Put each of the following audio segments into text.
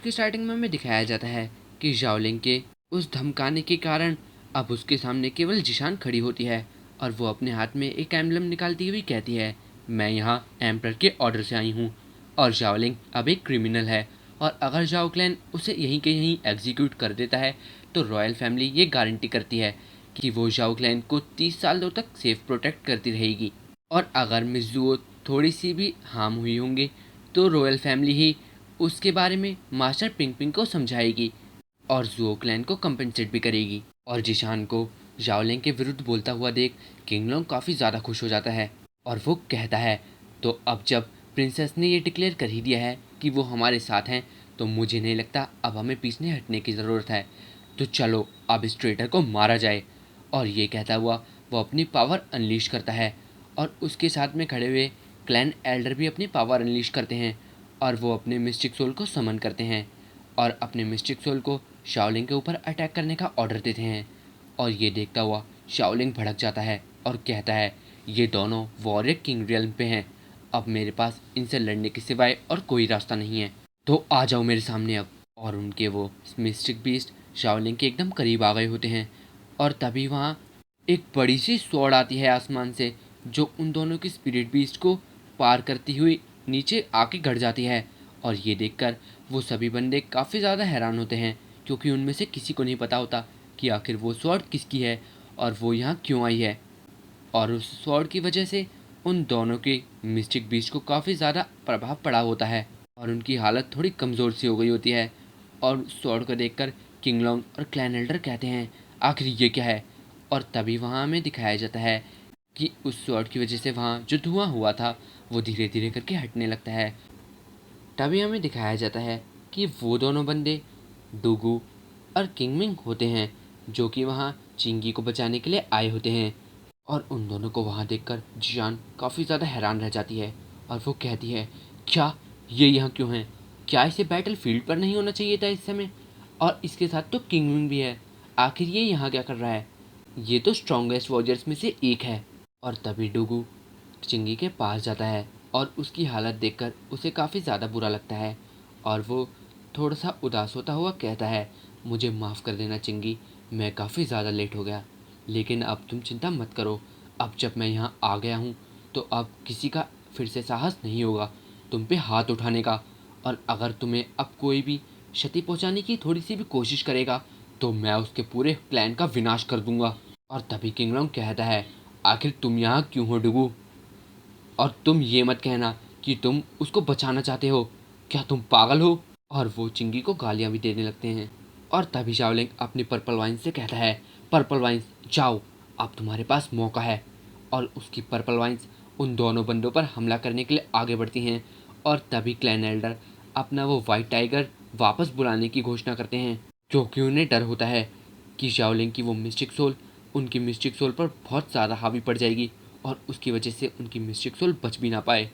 की स्टार्टिंग में हमें दिखाया जाता है कि जाओलिंग के उस धमकाने के कारण अब उसके सामने केवल जिशान खड़ी होती है और वो अपने हाथ में एक एम्बलम निकालती हुई कहती है, मैं यहाँ एम्परर के ऑर्डर से आई हूँ और जाओलिंग अब एक क्रिमिनल है और अगर जाओ क्लैन उसे यहीं के यहीं एग्जीक्यूट कर देता है तो रॉयल फैमिली ये गारंटी करती है कि वो जाओ क्लैन को 30 सालों तक सेफ प्रोटेक्ट करती रहेगी और अगर मिस जुओ थोड़ी सी भी हार्म हुई होंगी तो रॉयल फैमिली ही उसके बारे में मास्टर पिंग पिंग को समझाएगी और जुओ क्लैन को कंपेंसेट भी करेगी। और जिशान को जाओलिंग के विरुद्ध बोलता हुआ देख किंगलोंग काफ़ी ज़्यादा खुश हो जाता है और वो कहता है, तो अब जब प्रिंसेस ने ये डिक्लेयर कर ही दिया है कि वो हमारे साथ हैं तो मुझे नहीं लगता अब हमें पीछे हटने की ज़रूरत है, तो चलो अब इस ट्रेटर को मारा जाए। और ये कहता हुआ वो अपनी पावर अनलीश करता है और उसके साथ में खड़े हुए क्लैन एल्डर भी अपनी पावर अनलीश करते हैं और वो अपने मिस्टिक सोल को समन करते हैं और अपने मिस्टिक सोल को शाओलिंग के ऊपर अटैक करने का ऑर्डर देते हैं। और ये देखता हुआ शाओलिंग भड़क जाता है और कहता है, ये दोनों वॉरियर किंग रियल्म पे हैं, अब मेरे पास इनसे लड़ने के सिवाय और कोई रास्ता नहीं है, तो आ जाओ मेरे सामने अब। और उनके वो मिस्टिक बीस्ट शाओलिंग के एकदम करीब आ गए होते हैं और तभी वहाँ एक बड़ी सी स्वॉर्ड आती है आसमान से जो उन दोनों की स्पिरिट बीस्ट को पार करती हुई नीचे आके गड़ जाती है। और ये देखकर वो सभी बंदे काफ़ी ज़्यादा हैरान होते हैं क्योंकि उनमें से किसी को नहीं पता होता कि आखिर वो स्वॉर्ड किसकी है और वो यहाँ क्यों आई है। और उस स्वॉर्ड की वजह से उन दोनों के मिस्टिक बीस्ट को काफ़ी ज़्यादा प्रभाव पड़ा होता है और उनकी हालत थोड़ी कमज़ोर सी हो गई होती है। और उस स्वॉर्ड को देखकर किंगलोंग और क्लैन एल्डर कहते हैं, आखिर ये क्या है। और तभी वहाँ हमें दिखाया जाता है कि उस स्वॉर्ड की वजह से वहाँ जो धुआं हुआ था वो धीरे धीरे करके हटने लगता है। तभी हमें दिखाया जाता है कि वो दोनों बंदे डूगू और किंगमिंग होते हैं जो कि वहाँ चिंगी को बचाने के लिए आए होते हैं। और उन दोनों को वहाँ देखकर जियान काफ़ी ज़्यादा हैरान रह जाती है और वो कहती है, क्या ये यहाँ क्यों है, क्या इसे बैटल फील्ड पर नहीं होना चाहिए था इस समय, और इसके साथ तो किंगमिंग भी है, आखिर ये यहाँ क्या कर रहा है, ये तो स्ट्रॉन्गेस्ट वॉरियर्स में से एक है। और तभी डूगू चिंगी के पास जाता है और उसकी हालत देखकर उसे काफ़ी ज़्यादा बुरा लगता है और वो थोड़ा सा उदास होता हुआ कहता है, मुझे माफ़ कर देना चिंगी, मैं काफ़ी ज़्यादा लेट हो गया, लेकिन अब तुम चिंता मत करो, अब जब मैं यहाँ आ गया हूँ तो अब किसी का फिर से साहस नहीं होगा तुम पे हाथ उठाने का, और अगर तुम्हें अब कोई भी क्षति पहुँचाने की थोड़ी सी भी कोशिश करेगा तो मैं उसके पूरे प्लान का विनाश कर दूंगा। और तभी किंगलोंग कहता है, आखिर तुम यहाँ क्यों हो डुगू, और तुम ये मत कहना कि तुम उसको बचाना चाहते हो, क्या तुम पागल हो। और वो चिंगी को गालियां भी देने लगते हैं। और तभी शाओलिंग अपनी पर्पल वाइन से कहता है, पर्पल वाइन्स जाओ, अब तुम्हारे पास मौका है। और उसकी पर्पल वाइन्स उन दोनों बंदों पर हमला करने के लिए आगे बढ़ती हैं और तभी क्लैन एल्डर अपना वो वाइट टाइगर वापस बुलाने की घोषणा करते हैं क्योंकि उन्हें डर होता है कि शाओलिंग की वो मिस्टिक सोल उनकी मिस्टिक सोल पर बहुत ज़्यादा हावी पड़ जाएगी और उसकी वजह से उनकी मिस्टिक सोल बच भी ना पाए।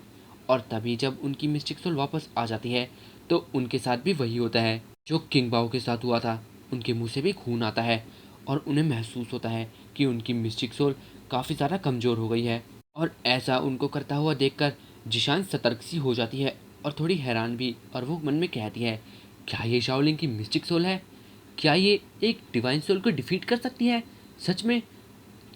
और तभी जब उनकी मिस्टिक सोल वापस आ जाती है तो उनके साथ भी वही होता है जो किंग बाओ के साथ हुआ था, उनके मुंह से भी खून आता है और उन्हें महसूस होता है कि उनकी मिस्टिक सोल काफ़ी ज़्यादा कमज़ोर हो गई है। और ऐसा उनको करता हुआ देखकर जिशान सतर्क सी हो जाती है और थोड़ी हैरान भी, और वो मन में कहती है, क्या ये शाओलिंग की मिस्टिक सोल है, क्या ये एक डिवाइन सोल को डिफीट कर सकती है सच में।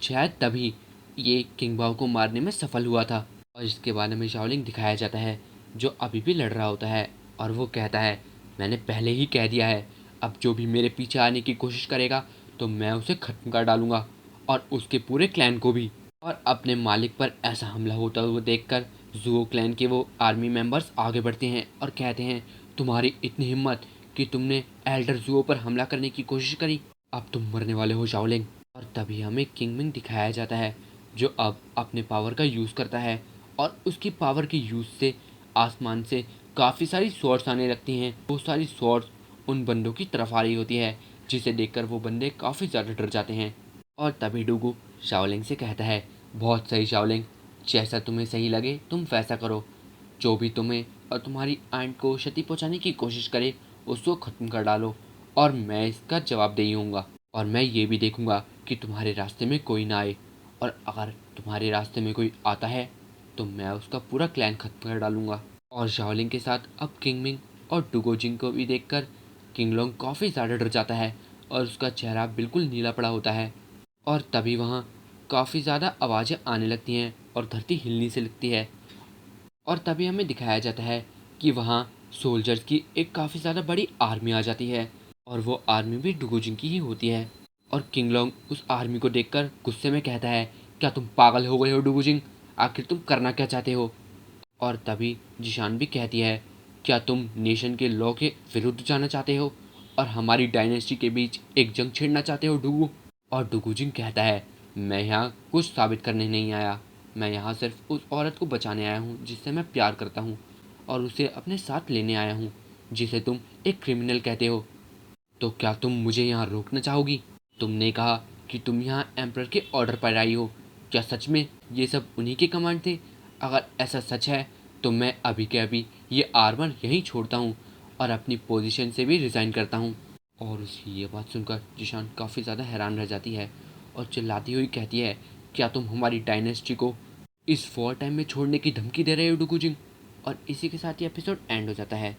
शायद तभी ये किंग बाओ को मारने में सफल हुआ था। और इसके बारे में शाओलिंग दिखाया जाता है जो अभी भी लड़ रहा होता है और वो कहता है, मैंने पहले ही कह दिया है, अब जो भी मेरे पीछे आने की कोशिश करेगा तो मैं उसे ख़त्म कर डालूंगा और उसके पूरे क्लैन को भी। और अपने मालिक पर ऐसा हमला होता हुआ देखकर जुओ क्लैन के वो आर्मी मेंबर्स आगे बढ़ते हैं और कहते हैं, तुम्हारी इतनी हिम्मत कि तुमने एल्डर जुओ पर हमला करने की कोशिश करी, अब तुम मरने वाले हो शाओलिंग। और तभी हमें किंगमिंग दिखाया जाता है जो अब अपने पावर का यूज़ करता है और उसकी पावर के यूज़ से आसमान से काफ़ी सारी स्वॉर्ड्स आने लगती हैं। वो सारी स्वॉर्ड्स उन बंदों की तरफ आ रही होती है जिसे देखकर वो बंदे काफ़ी ज़्यादा डर जाते हैं। और तभी डूगू शाओलिंग से कहता है, बहुत सही शाओलिंग, जैसा तुम्हें सही लगे तुम वैसा करो, जो भी तुम्हें और तुम्हारी आंट को क्षति पहुंचाने की कोशिश करे उसको ख़त्म कर डालो और मैं इसका जवाब दे ही होऊंगा। और मैं ये भी देखूंगा कि तुम्हारे रास्ते में कोई ना आए, और अगर तुम्हारे रास्ते में कोई आता है तो मैं उसका पूरा क्लैन खत्म कर डालूंगा। और शाओलिंग के साथ अब किंगमिंग और डुगोजिंग को भी देखकर किंगलोंग काफ़ी ज़्यादा डर जाता है और उसका चेहरा बिल्कुल नीला पड़ा होता है। और तभी वहाँ काफ़ी ज़्यादा आवाज़ें आने लगती हैं और धरती हिलने से लगती है। और तभी हमें दिखाया जाता है कि वहाँ सोल्जर्स की एक काफ़ी ज़्यादा बड़ी आर्मी आ जाती है और वो आर्मी भी डुगोजिंग की ही होती है। और किंगलोंग उस आर्मी को देखकर गुस्से में कहता है, क्या तुम पागल हो गए हो डुगोजिंग? आखिर तुम करना क्या चाहते हो? और तभी जिशान भी कहती है, क्या तुम नेशन के लॉ के विरुद्ध जाना चाहते हो और हमारी डायनेस्टी के बीच एक जंग छेड़ना चाहते हो डुगू? और डुगुजिंग कहता है, मैं यहाँ कुछ साबित करने नहीं आया, मैं यहाँ सिर्फ उस औरत को बचाने आया हूँ जिससे मैं प्यार करता हूँ और उसे अपने साथ लेने आया हूँ, जिसे तुम एक क्रिमिनल कहते हो। तो क्या तुम मुझे यहाँ रोकना चाहोगी? तुमने कहा कि तुम यहाँ एम्परर के ऑर्डर पर आई हो। क्या सच में ये सब उन्हीं के कमांड थे? अगर ऐसा सच है तो मैं अभी के अभी ये आर्मर यहीं छोड़ता हूँ और अपनी पोजीशन से भी रिज़ाइन करता हूँ। और उसकी ये बात सुनकर जिशान काफ़ी ज़्यादा हैरान रह जाती है और चिल्लाती हुई कहती है, क्या तुम हमारी डायनेस्टी को इस वॉर टाइम में छोड़ने की धमकी दे रहे हो डुगुजिंग? और इसी के साथ ये एपिसोड एंड हो जाता है।